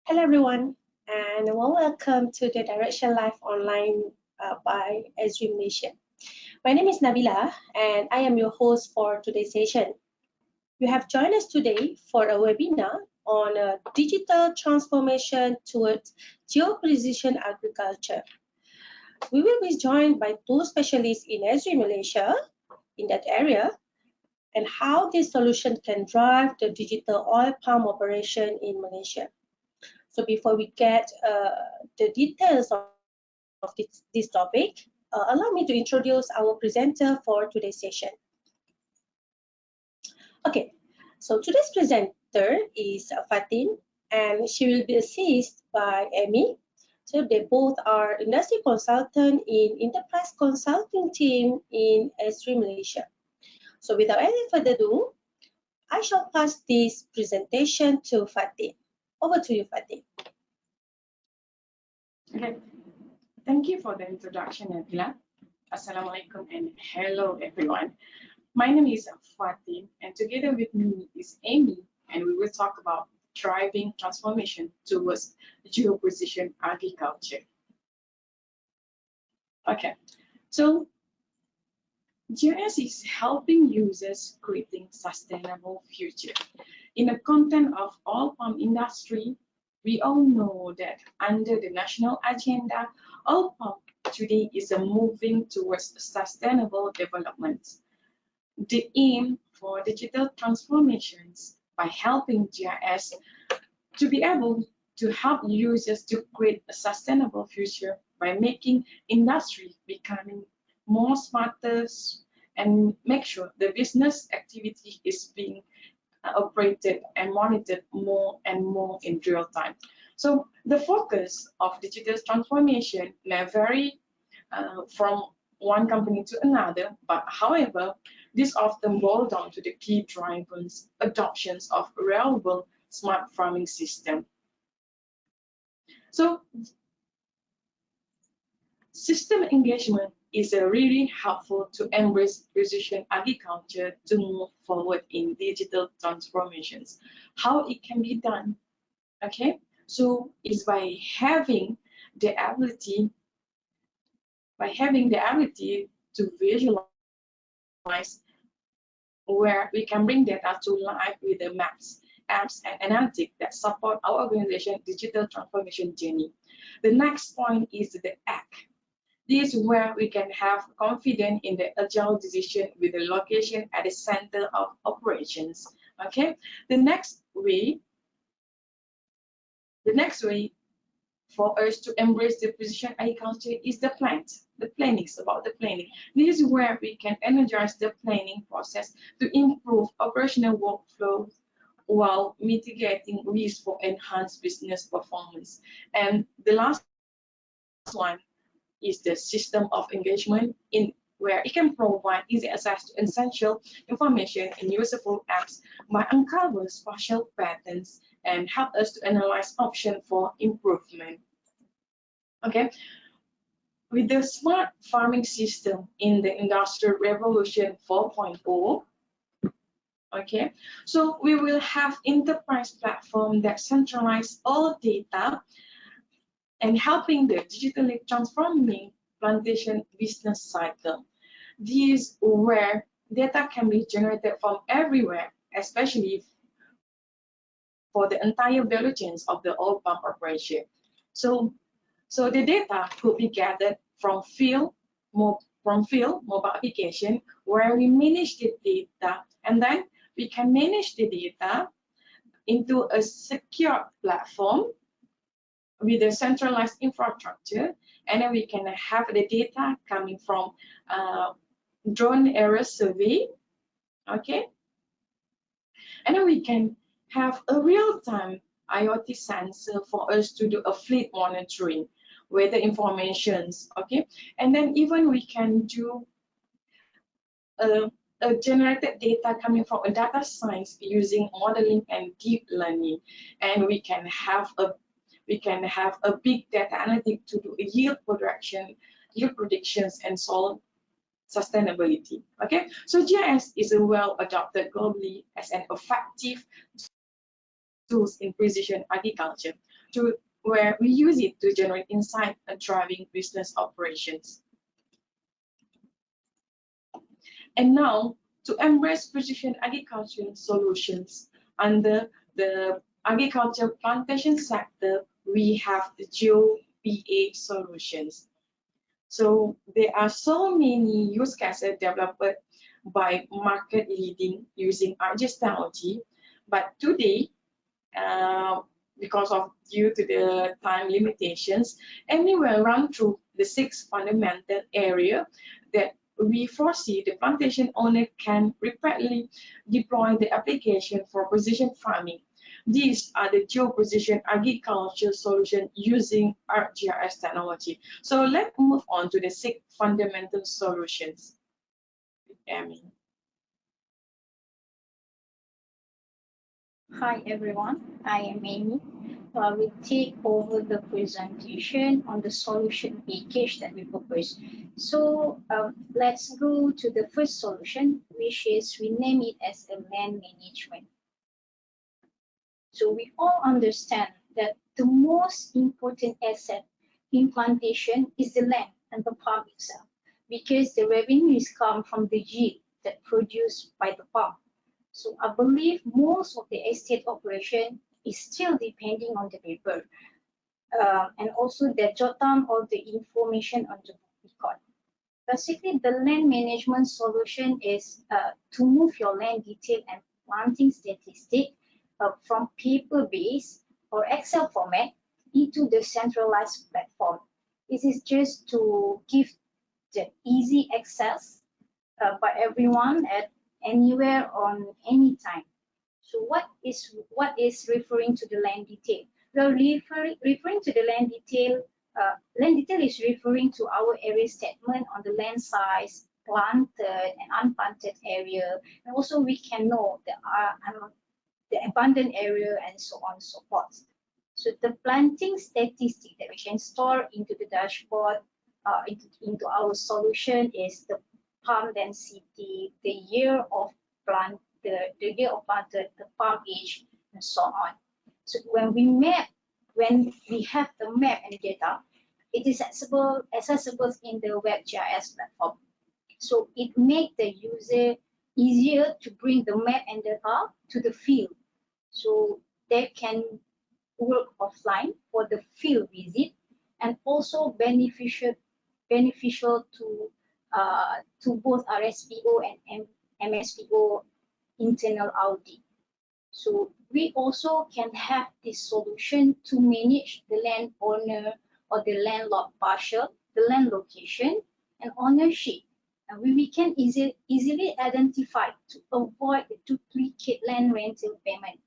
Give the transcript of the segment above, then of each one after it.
Hello everyone, and welcome to the Direction Live online by Esri Malaysia. My name is Nabila, and I am your host for today's session. You have joined us today for a webinar on digital transformation towards geo-precision agriculture. We will be joined by two specialists in Esri Malaysia in that area, and how this solution can drive the digital oil palm operation in Malaysia. So before we get the details of this topic, allow me to introduce our presenter for today's session. Okay, so today's presenter is Fatin, and she will be assisted by Amy. So they both are industry consultant in enterprise consulting team in Esri Malaysia. So without any further ado, I shall pass this presentation to Fatin. Over to you, Fatin. Okay, thank you for the introduction, Nabila. Assalamualaikum and hello everyone. My name is Fatin, and together with me is Amy, and we will talk about driving transformation towards geo-precision agriculture. Okay, so GIS is helping users creating sustainable future. In the content of oil palm industry, we all know that under the national agenda, oil palm today is moving towards sustainable development. The aim for digital transformations by helping GIS to be able to help users to create a sustainable future by making industry becoming more smarter and make sure the business activity is being operated and monitored more and more in real time. So the focus of digital transformation may vary from one company to another, but however, this often boils down to the key drivers, adoptions of reliable smart farming system. So system engagement is really helpful to embrace precision agriculture to move forward in digital transformations. How it can be done? Okay, so it's by having the ability to visualize where we can bring data to life with the maps, apps, and analytics that support our organization digital transformation journey. The next point is the act. This is where we can have confidence in the agile decision with the location at the center of operations. Okay, the next way for us to embrace the precision agriculture is the planning. It's about the planning. This is where we can energize the planning process to improve operational workflow while mitigating risk for enhanced business performance. And the last one is the system of engagement in where it can provide easy access to essential information and useful apps by uncover spatial patterns and help us to analyze options for improvement. Okay, with the smart farming system in the Industrial Revolution 4.0, okay, so we will have enterprise platform that centralize all data and helping the digitally transforming plantation business cycle. This is where data can be generated from everywhere, especially for the entire value chains of the oil palm operation. So the data could be gathered from field mobile application where we manage the data, and then we can manage the data into a secure platform with a centralized infrastructure, and then we can have the data coming from drone area survey, okay, and then we can have a real-time IoT sensor for us to do a fleet monitoring, weather informations, okay, and then even we can do a generated data coming from a data science using modeling and deep learning, and we can have a big data analytic to do a yield predictions, and solve sustainability. Okay, so GIS is well adopted globally as an effective tools in precision agriculture. where we use it to generate insight and driving business operations. And now, to embrace precision agriculture solutions under the agriculture plantation sector, we have the Geo-PA solutions. So there are so many use cases developed by market leading using ArcGIS technology, but today, because of due to the time limitations, and we will run through the 6 fundamental areas that we foresee the plantation owner can rapidly deploy the application for precision farming. These are the geo-precision agriculture solutions using ArcGIS technology. So let's move on to the 6 fundamental solutions. Amy. Hi everyone, I am Amy. I will take over the presentation on the solution package that we propose. So let's go to the first solution, which is we name it as a land management. So we all understand that the most important asset in plantation is the land and the farm itself, because the revenues come from the yield that produced by the farm. So I believe most of the estate operation is still depending on the paper and also they jot down all the information on the record. Basically, the land management solution is to move your land detail and planting statistic from paper-based or Excel format into the centralized platform. This is just to give the easy access by everyone at anywhere on any time. So what is referring to the land detail? Well, referring to the land detail is referring to our area statement on the land size, planted and unplanted area, and also we can know the abundant area and so on and so forth. So the planting statistic that we can store into the dashboard into our solution is the palm density, the year of plant, the year of planted, the palm age, and so on. So when we have the map and data, it is accessible in the ArcGIS platform. So it makes the user easier to bring the map and data to the field. So they can work offline for the field visit and also beneficial to both RSPO and MSPO internal audit. So we also can have this solution to manage the landowner or the landlord partial, the land location and ownership. And we can easily identify to avoid the duplicate land rental payment.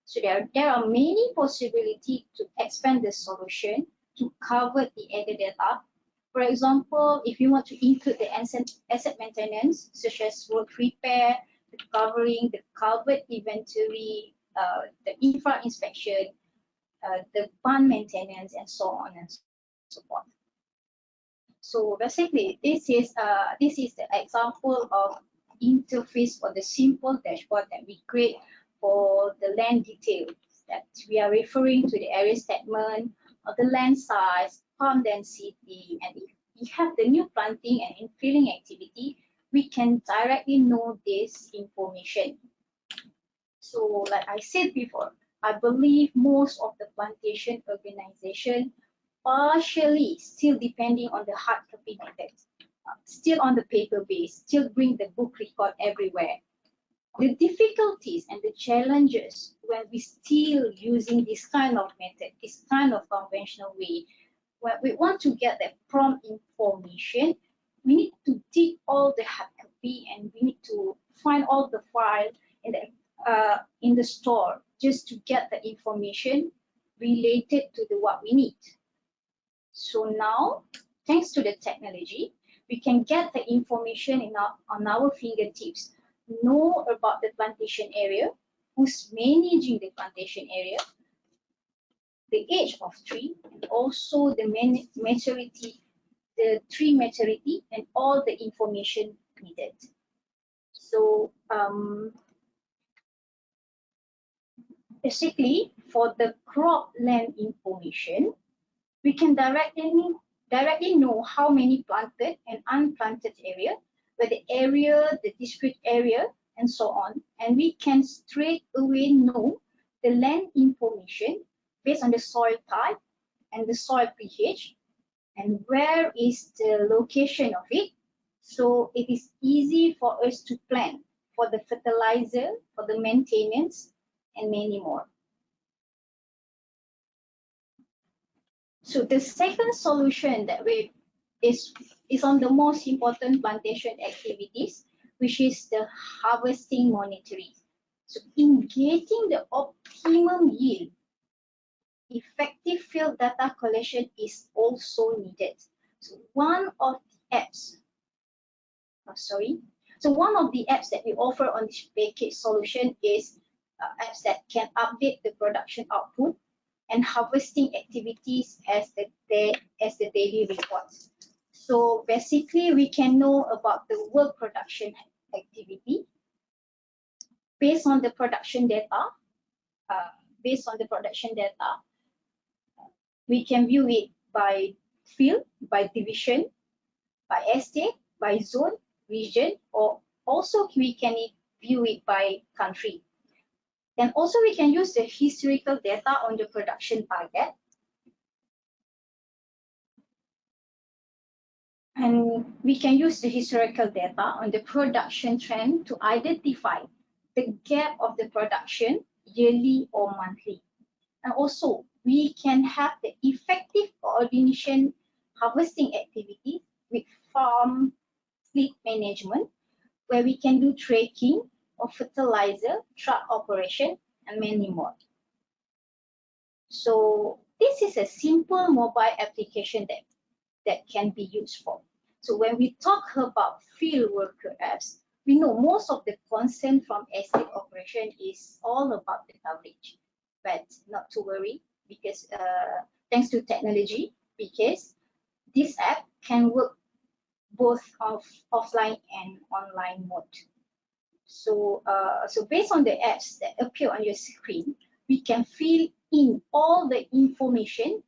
So there are many possibilities to expand the solution to cover the added data. For example, if you want to include the asset maintenance, such as road repair, the covering, the culvert inventory, the infra inspection, the barn maintenance, and so on and so forth. So basically, this is the example of interface for the simple dashboard that we create for the land details that we are referring to the area statement of the land size, farm density, and if we have the new planting and infilling activity, we can directly know this information. So like I said before, I believe most of the plantation organization partially still depending on the hard copy method, still on the paper base, still bring the book record everywhere. The difficulties and the challenges when we still using this kind of method, this kind of conventional way, when we want to get the prompt information, we need to dig all the hard copy and we need to find all the file in the store just to get the information related to what we need. So now, thanks to the technology, we can get the information on our fingertips, know about the plantation area, who's managing the plantation area, the age of tree, and also the maturity, the tree maturity, and all the information needed. So Basically, for the crop land information, we can directly know how many planted and unplanted area, where the area, the discrete area, and so on. And we can straight away know the land information based on the soil type and the soil pH and where is the location of it. So it is easy for us to plan for the fertilizer, for the maintenance, and many more. So the second solution that is on the most important plantation activities, which is the harvesting monitoring. So in getting the optimum yield, effective field data collection is also needed. So one of the apps, that we offer on this package solution is apps that can update the production output and harvesting activities as the daily reports. So basically, we can know about the work production activity based on the production data. We can view it by field, by division, by estate, by zone, region, or also we can view it by country. And also we can use the historical data on the production target. And we can use the historical data on the production trend to identify the gap of the production yearly or monthly. And also we can have the effective coordination harvesting activity with farm fleet management, where we can do tracking of fertilizer, truck operation, and many more. So this is a simple mobile application that can be used for. So when we talk about field worker apps, we know most of the concern from estate operation is all about the coverage, but not to worry, because thanks to technology, because this app can work both offline and online mode. So, so based on the apps that appear on your screen, we can fill in all the information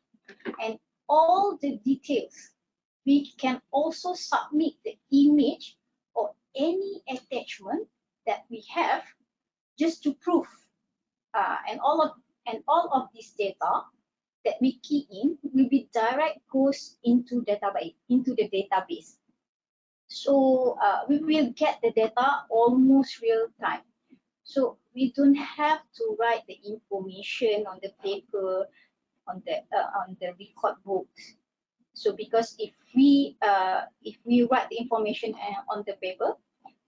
and all the details. We can also submit the image or any attachment that we have just to prove, and all of this data that we key in will be direct goes into the database. So we will get the data almost real time. So we don't have to write the information on the paper, on the record books. So because if we write the information on the paper,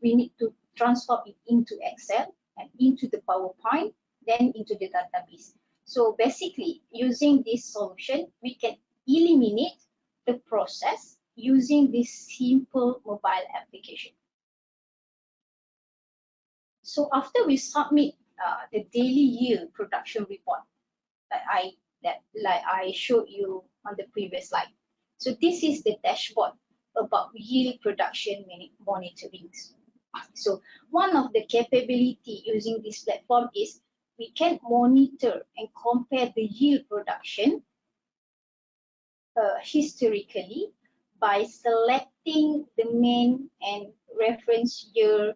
we need to transform it into Excel and into the PowerPoint, then into the database. So basically, using this solution, we can eliminate the process using this simple mobile application. So after we submit the daily yield production report that I showed you on the previous slide. So this is the dashboard about yield production monitoring. So one of the capability using this platform is we can monitor and compare the yield production historically by selecting the main and reference year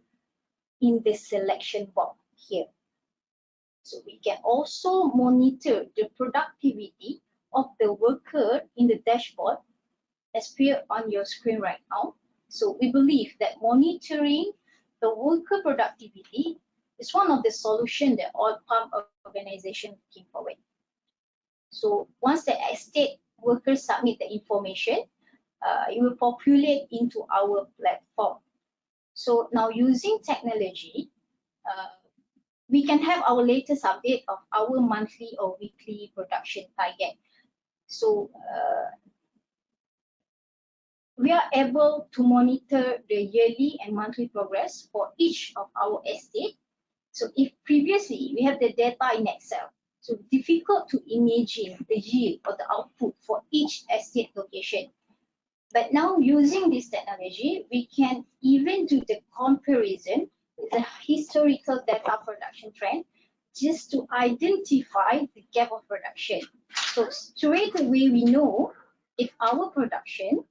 in the selection box here. So we can also monitor the productivity of the worker in the dashboard as appear on your screen right now. So we believe that monitoring the worker productivity is one of the solutions that all farm organizations looking forward. So once the estate workers submit the information, it will populate into our platform. So now using technology, we can have our latest update of our monthly or weekly production target. So we are able to monitor the yearly and monthly progress for each of our estate. So if previously we have the data in Excel, so difficult to imagine the yield or the output for each estate location. But now using this technology, we can even do the comparison with the historical data production trend just to identify the gap of production. So straight away we know if our production,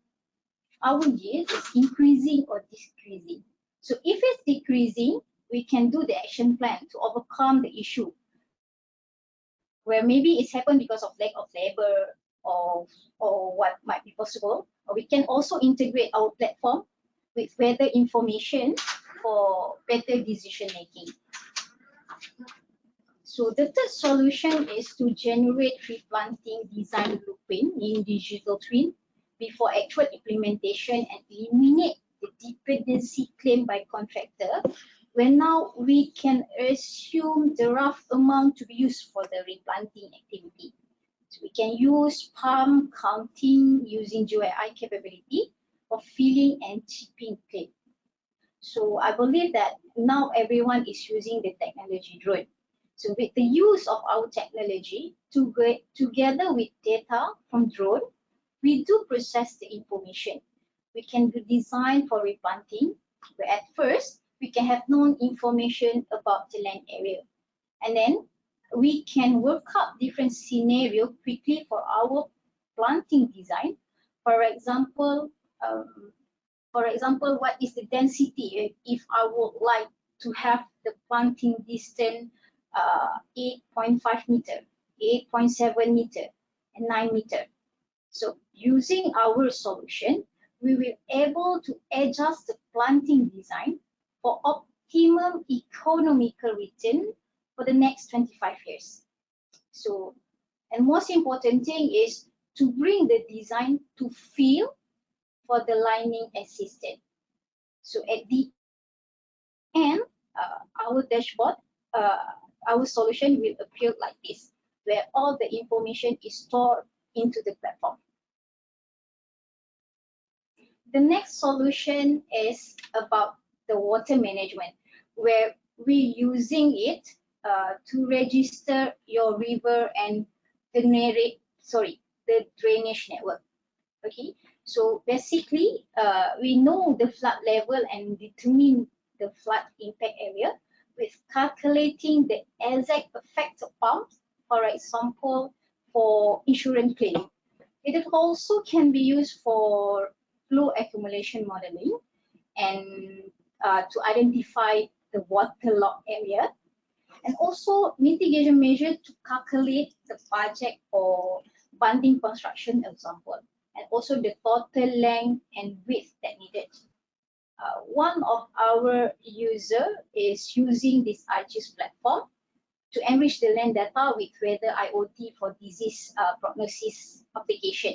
our yield is increasing or decreasing. So if it's decreasing, we can do the action plan to overcome the issue, where maybe it's happened because of lack of labor or what might be possible. Or we can also integrate our platform with weather information for better decision making. So the third solution is to generate tree planting design blueprint in digital twin before actual implementation and eliminate the dependency claimed by contractor, where now we can assume the rough amount to be used for the replanting activity. So we can use palm counting using GeoAI capability for filling and chipping claim. So I believe that now everyone is using the technology drone. So with the use of our technology together with data from drone, we do process the information. We can do design for replanting, where at first we can have known information about the land area. And then we can work out different scenario quickly for our planting design. For example, what is the density if I would like to have the planting distance 8.5 meter, 8.7 meter, and 9 meter. So using our solution, we will able to adjust the planting design for optimum economical return for the next 25 years. So, and most important thing is to bring the design to feel for the lining assistant. So at the end, our dashboard, our solution will appear like this, where all the information is stored into the platform. The next solution is about the water management, where we're using it to register your river and the drainage network. Okay, so basically we know the flood level and determine the flood impact area with calculating the exact affected pumps, for example, for insurance claim. It also can be used for flow accumulation modeling and to identify the waterlogged area, and also mitigation measure to calculate the budget or bunding construction example, and also the total length and width that needed. One of our user is using this ArcGIS platform to enrich the land data with weather IoT for disease prognosis application.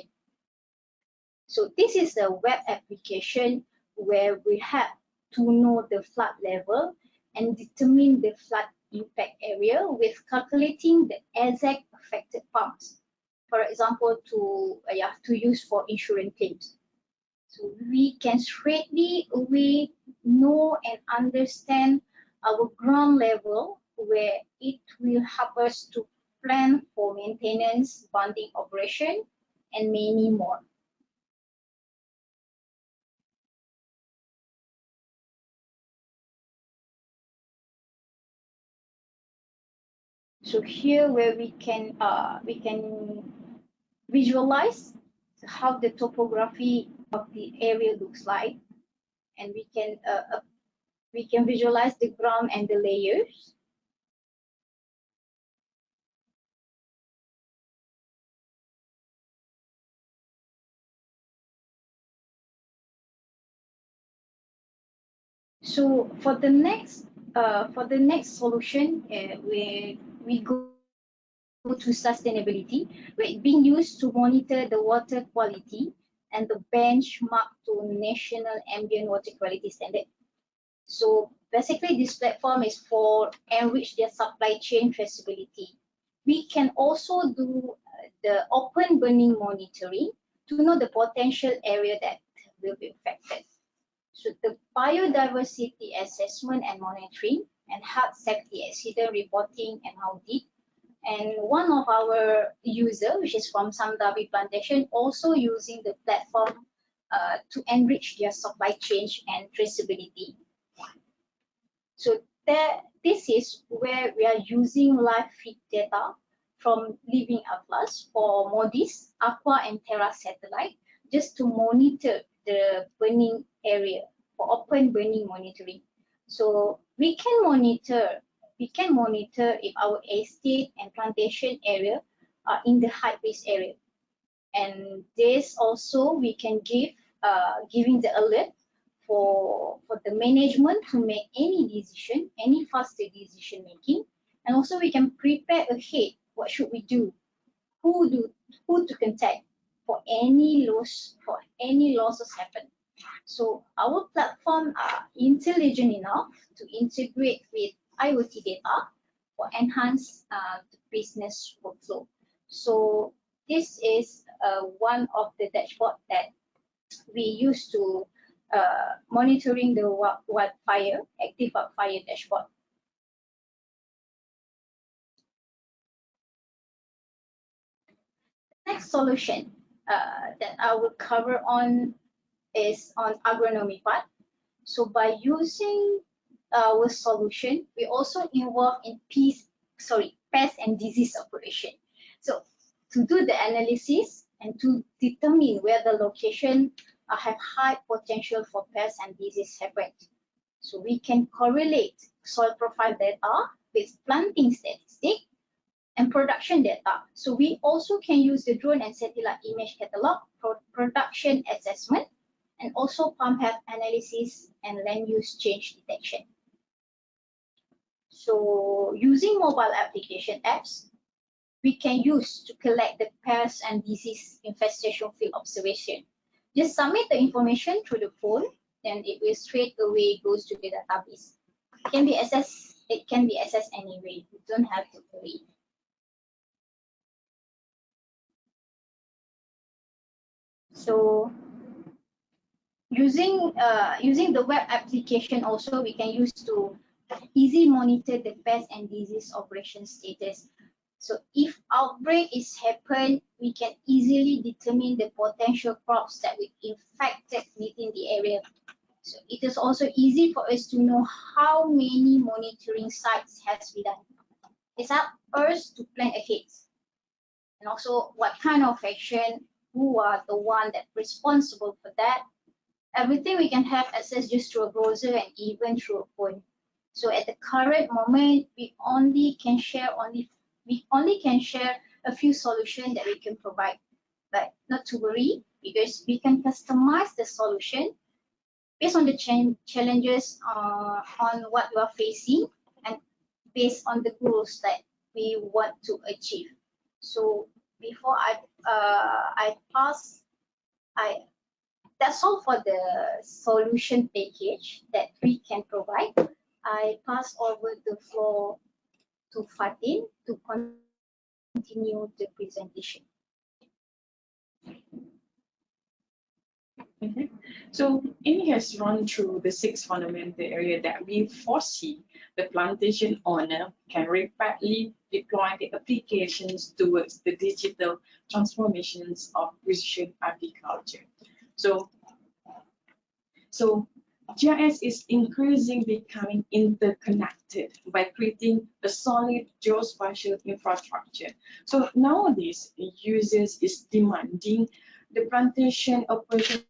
So this is a web application where we have to know the flood level and determine the flood impact area with calculating the exact affected pumps. For example, to use for insurance claims. So we can straightly away know and understand our ground level, where it will help us to plan for maintenance, bonding operation, and many more. So here where we can visualize how the topography of the area looks like, and we can visualize the ground and the layers. So for the next solution, we go to sustainability, where it's being used to monitor the water quality and the benchmark to national ambient water quality standard. So basically, this platform is for enrich their supply chain traceability. We can also do the open burning monitoring to know the potential area that will be affected. So the biodiversity assessment and monitoring and health safety accident reporting and audit. And one of our user, which is from Sime Darby Plantation, also using the platform to enrich their supply chain and traceability. So this is where we are using live feed data from Living Atlas for MODIS, Aqua and Terra satellite, just to monitor the burning area for open burning monitoring. So we can monitor if our estate and plantation area are in the high risk area. And this also we can give giving the alert for the management to make any decision, any faster decision making. And also we can prepare ahead what should we do, who to contact for any losses happen. So our platform are intelligent enough to integrate with IoT data for enhanced business workflow. So this is one of the dashboard that we use to monitoring the wildfire, active wildfire dashboard. Next solution that I will cover on is on agronomy part. So by using our solution, we also involve in pest and disease operation. So to do the analysis and to determine where the location have high potential for pests and disease happen. So we can correlate soil profile data with planting statistics and production data. So we also can use the drone and satellite image catalog for production assessment and also pump health analysis and land use change detection. So using mobile application apps, we can use to collect the pest and disease infestation field observation. Just submit the information through the phone, then it will straight away goes to the database. It can be accessed anyway. You don't have to worry. So using the web application also, we can use to easy monitor the pest and disease operation status. So if outbreak is happen, we can easily determine the potential crops that will infected within the area. So it is also easy for us to know how many monitoring sites has been done. It's up us to plan ahead. And also what kind of action, who are the one that responsible for that. Everything we can have access just through a browser and even through a phone. So at the current moment, we only can share a few solutions that we can provide, but not to worry, because we can customize the solution based on the challenges on what we are facing and based on the goals that we want to achieve. So before that's all for the solution package that we can provide. I pass over the floor to Fatin to continue the presentation. Okay. So Amy has run through the 6 fundamental areas that we foresee the plantation owner can rapidly deploy the applications towards the digital transformations of precision agriculture. So GIS is increasingly becoming interconnected by creating a solid geospatial infrastructure. So nowadays, users is demanding the plantation operation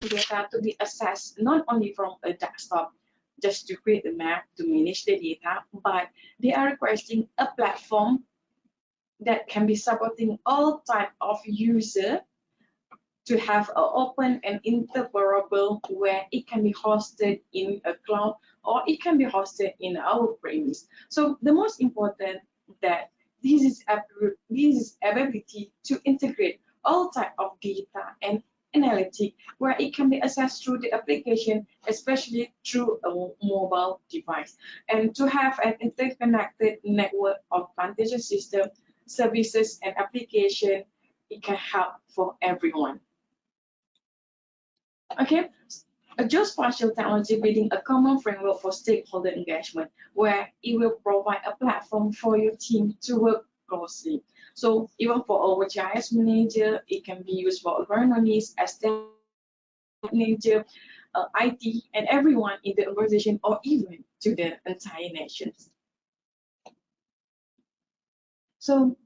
data to be accessed not only from a desktop just to create a map to manage the data, but they are requesting a platform that can be supporting all type of user to have an open and interoperable where it can be hosted in a cloud or it can be hosted in our premise. So the most important that this is ability to integrate all type of data and analytic where it can be accessed through the application, especially through a mobile device, and to have an interconnected network of plantation system, services, and application. It can help for everyone. Okay, a geospatial technology building a common framework for stakeholder engagement where it will provide a platform for your team to work closely. So even for our GIS manager, it can be used for agronomists, estate manager, IT, and everyone in the organization, or even to the entire nations. So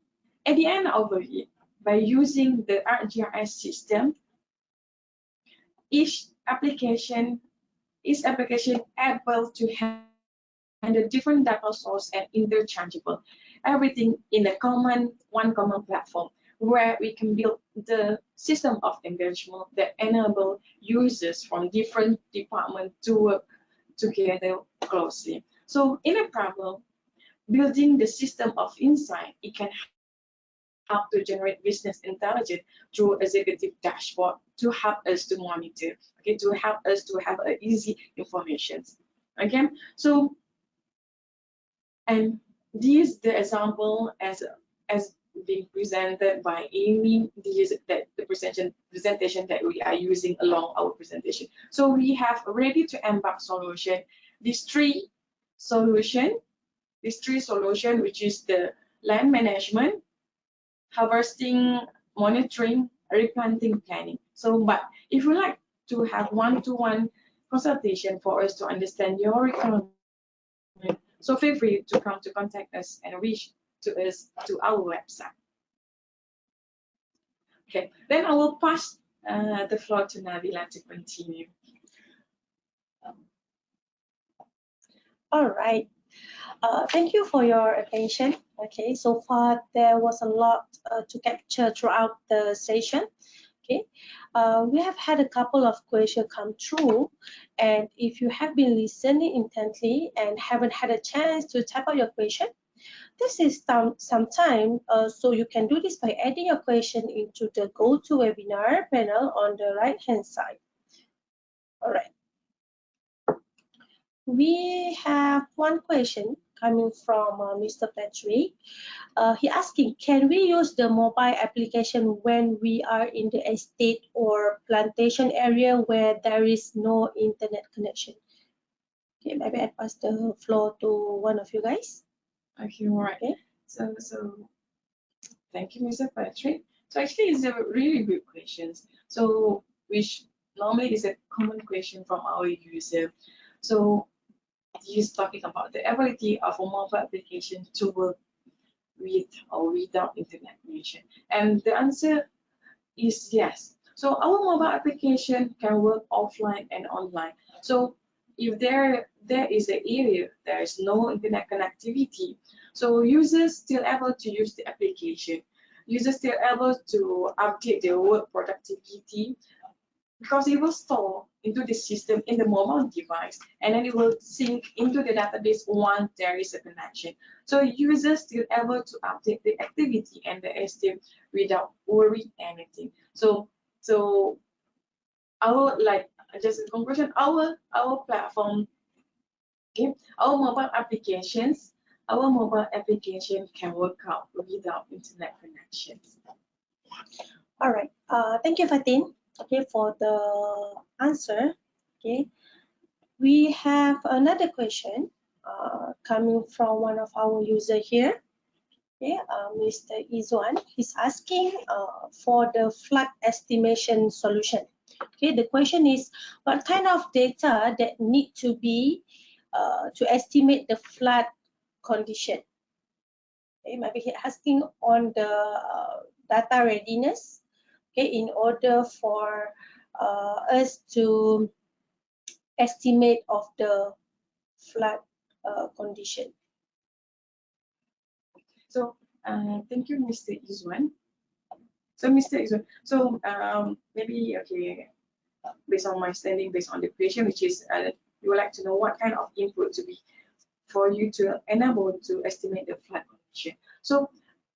at the end of it, by using the ArcGIS system, each application is able to handle different data source and interchangeable, everything in a one common platform where we can build the system of engagement that enable users from different departments to work together closely. So in a problem, building the system of insight, it can help to generate business intelligence through executive dashboard to help us to monitor, okay, to help us to have easy information. Okay, so and this the example as being presented by Amy. This that the presentation that we are using along our presentation. So we have a ready to embark solution. These three solution, which is the land management, harvesting, monitoring, replanting, planning. So, but if you like to have one-to-one consultation for us to understand your requirement, so feel free to come to contact us and reach to us to our website. Okay, then I will pass the floor to Nabila to continue. All right. Thank you for your attention. Okay, so far there was a lot to capture throughout the session. Okay, we have had a couple of questions come through, and if you have been listening intently and haven't had a chance to type out your question, this is some time, so you can do this by adding your question into the GoToWebinar panel on the right-hand side. All right. We have one question coming from Mr. Patrick. He asking, can we use the mobile application when we are in the estate or plantation area where there is no internet connection? Okay, maybe I pass the floor to one of you guys. Okay, all right. Okay. So thank you, Mr. Patrick. So actually, it's a really good question. So which normally is a common question from our user. So he's talking about the ability of a mobile application to work with or without internet connection. And the answer is yes. So our mobile application can work offline and online. So if there is an area there is no internet connectivity, so users still able to use the application. Users still able to update their work productivity because it will store into the system in the mobile device, and then it will sync into the database once there is a connection. So users still able to update the activity and the estimate without worrying anything. So our, like, just in conclusion, our platform, okay, our mobile application can work out without internet connections. All right. Thank you, Fatin. Okay, for the answer. Okay, we have another question coming from one of our user here. Okay, Mr. Izwan, he's asking for the flood estimation solution. Okay, the question is, what kind of data that need to be to estimate the flood condition? Okay, maybe he's asking on the data readiness. Okay, in order for us to estimate of the flood condition. So thank you, Mr. Izwan. So Mr. Izwan, so maybe, okay, based on my understanding, based on the question, which is you would like to know what kind of input to be for you to enable to estimate the flood condition. So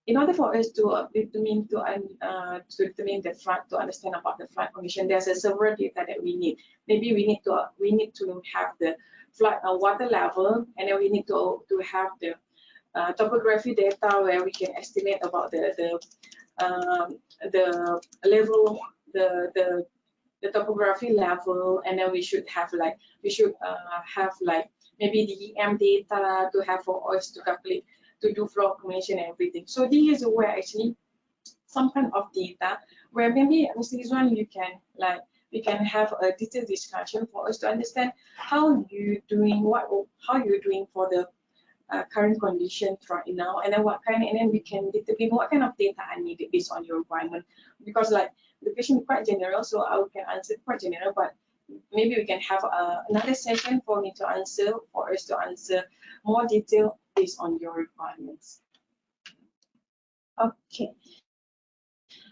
in order for us to determine the flood, to understand about the flood condition, there's a several data that we need. Maybe we need to have the flood water level, and then we need to have the topography data where we can estimate about the level, the topography level, and then we should have like maybe the EM data to have for us to calculate, to do flow accumulation and everything. So this is where actually some kind of data where maybe Mr. Izwan, you can like we can have a detailed discussion for us to understand how you're doing for the current condition right now, and then and then we can determine what kind of data I need based on your requirement. Because like the question is quite general, so I can answer quite general, but maybe we can have another session for us to answer more detail based on your requirements. Okay.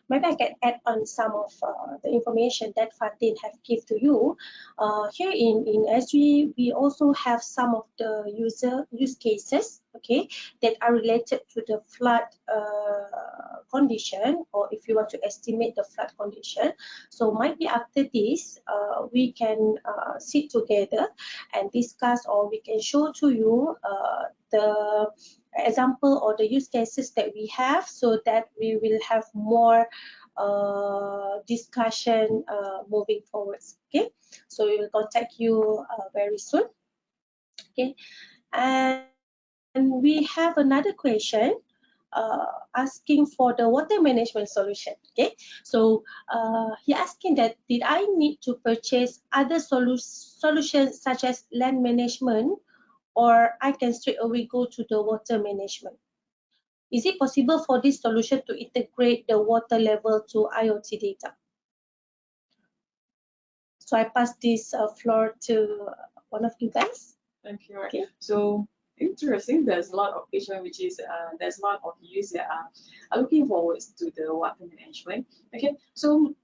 Maybe I can add on some of the information that Fatin have give to you. Here in Esri, we also have some of the use cases, okay, that are related to the flood condition, or if you want to estimate the flood condition. So maybe after this, we can sit together and discuss, or we can show to you the example or the use cases that we have, so that we will have more discussion moving forwards. Okay, so we will contact you very soon. Okay, and we have another question asking for the water management solution. Okay, so he asking that, did I need to purchase other solutions such as land management, or I can straight away go to the water management? Is it possible for this solution to integrate the water level to IoT data? So I pass this floor to one of you guys. Thank you. Okay. So interesting. There's a lot of patient which is there's a lot of users that are looking forward to the water management. Okay. So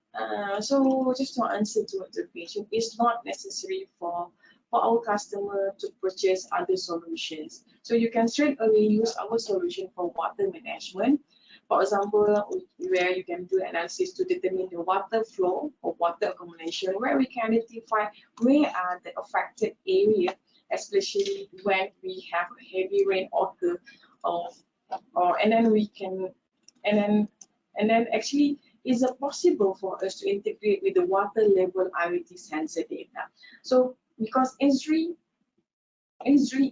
so just to answer to the patient, it's not necessary for our customer to purchase other solutions. So you can straight away use our solution for water management. For example, where you can do analysis to determine the water flow or water accumulation, where we can identify where are the affected area, especially when we have heavy rain occur, and then we can, and then actually, is it possible for us to integrate with the water level IoT sensor data? So because Esri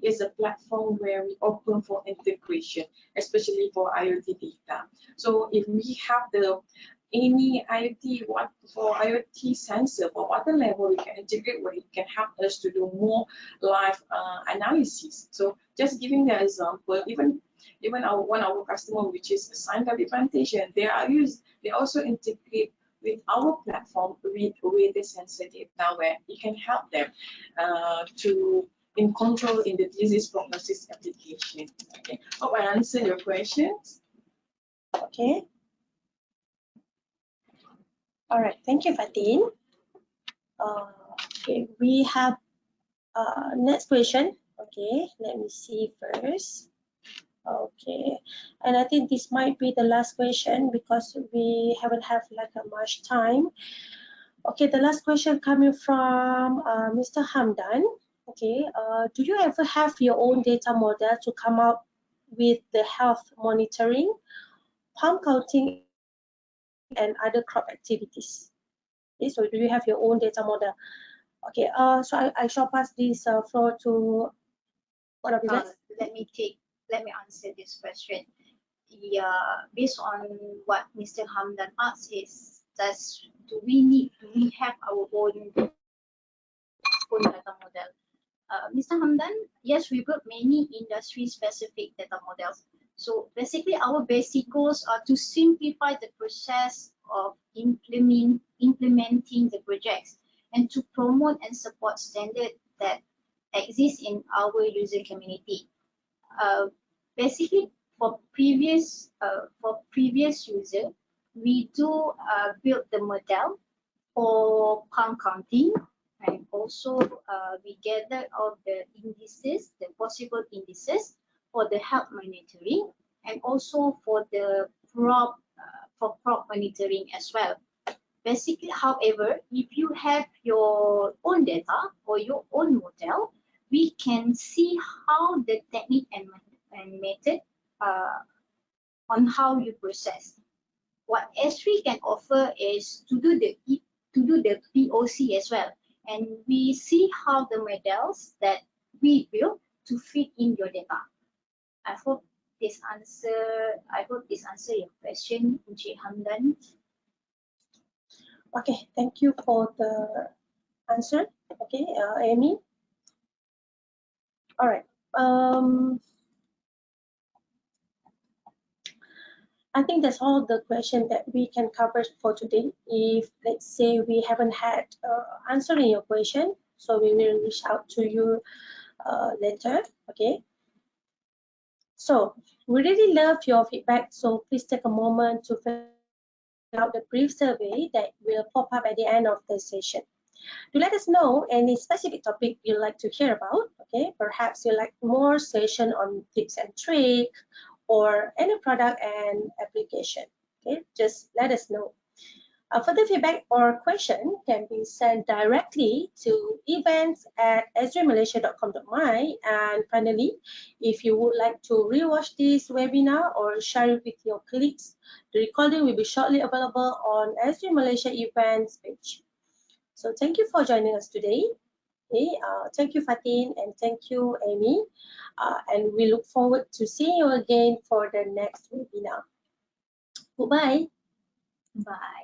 is a platform where we open for integration, especially for IoT data. So if we have any IoT sensor for water level, we can integrate where it can help us to do more live analysis. So just giving the example, even one of our customer, which is Sime Darby Plantation, they also integrate with our platform with the sensor data, where it can help them to in control in the disease prognosis application. Okay, hope I answered your questions. Okay. All right. Thank you, Fatin. Okay, we have next question. Okay, let me see first. Okay, and I think this might be the last question because we haven't have like much time. Okay, the last question coming from Mr. Hamdan. Okay, do you ever have your own data model to come up with the health monitoring, palm counting, and other crop activities? Okay, so do you have your own data model? Okay, so I shall pass this floor to one of you guys. Let me answer this question. Based on what Mr. Hamdan asked is, do we have our own data model? Mr. Hamdan, yes, we built many industry-specific data models. So basically, our basic goals are to simplify the process of implementing the projects and to promote and support standards that exist in our user community. Basically, for previous user, we do build the model for palm counting, and also we gather all the indices, the possible indices for the health monitoring, and also for the crop monitoring as well. Basically, however, if you have your own data or your own model, we can see how the technique and method on how you process. What Esri can offer is to do the POC as well, and we see how the models that we build to fit in your data. I hope this answer your question, Encik Hamdan. Okay, thank you for the answer. Okay, Amy. All right. I think that's all the question that we can cover for today. If let's say we haven't had answering your question, so we will reach out to you later. Okay. So we really love your feedback. So please take a moment to fill out the brief survey that will pop up at the end of the session. To let us know any specific topic you'd like to hear about. Okay, perhaps you like more session on tips and tricks or any product and application. Okay, just let us know. Further feedback or question can be sent directly to events@esrimalaysia.com.my. And finally, if you would like to rewatch this webinar or share it with your colleagues, the recording will be shortly available on Esri Malaysia events page. So thank you for joining us today. Okay, thank you, Fatin, and thank you, Amy. And we look forward to seeing you again for the next webinar. Goodbye. Bye.